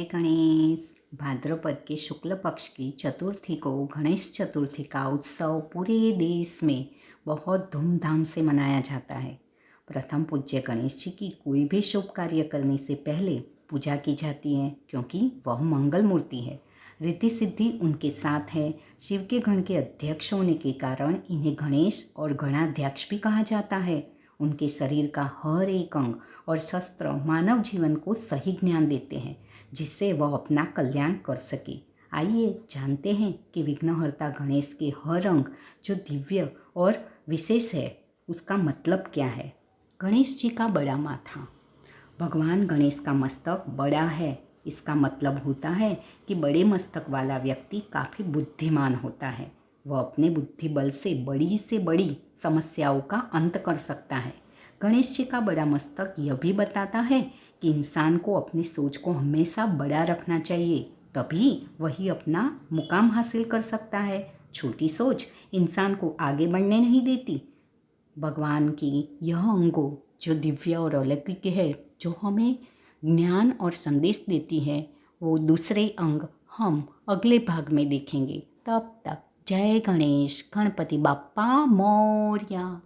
गणेश। भाद्रपद के शुक्ल पक्ष की चतुर्थी को गणेश चतुर्थी का उत्सव पूरे देश में बहुत धूमधाम से मनाया जाता है। प्रथम पूज्य गणेश जी की कोई भी शुभ कार्य करने से पहले पूजा की जाती है, क्योंकि वह मंगल मूर्ति है। रिद्धि सिद्धि उनके साथ है। शिव के गण के अध्यक्ष होने के कारण इन्हें गणेश और गणाध्यक्ष भी कहा जाता है। उनके शरीर का हर एक अंग और शस्त्र मानव जीवन को सही ज्ञान देते हैं, जिससे वह अपना कल्याण कर सके। आइए जानते हैं कि विघ्नहर्ता गणेश के हर अंग जो दिव्य और विशेष है, उसका मतलब क्या है। गणेश जी का बड़ा माथा। भगवान गणेश का मस्तक बड़ा है। इसका मतलब होता है कि बड़े मस्तक वाला व्यक्ति काफ़ी बुद्धिमान होता है। वह अपने बुद्धि बल से बड़ी समस्याओं का अंत कर सकता है। गणेश जी का बड़ा मस्तक यह भी बताता है कि इंसान को अपनी सोच को हमेशा बड़ा रखना चाहिए, तभी वही अपना मुकाम हासिल कर सकता है। छोटी सोच इंसान को आगे बढ़ने नहीं देती। भगवान की यह अंगों जो दिव्य और अलौकिक है, जो हमें ज्ञान और संदेश देती है, वो दूसरे अंग हम अगले भाग में देखेंगे। तब तक जय गणेश, गणपति बाप्पा मोरया।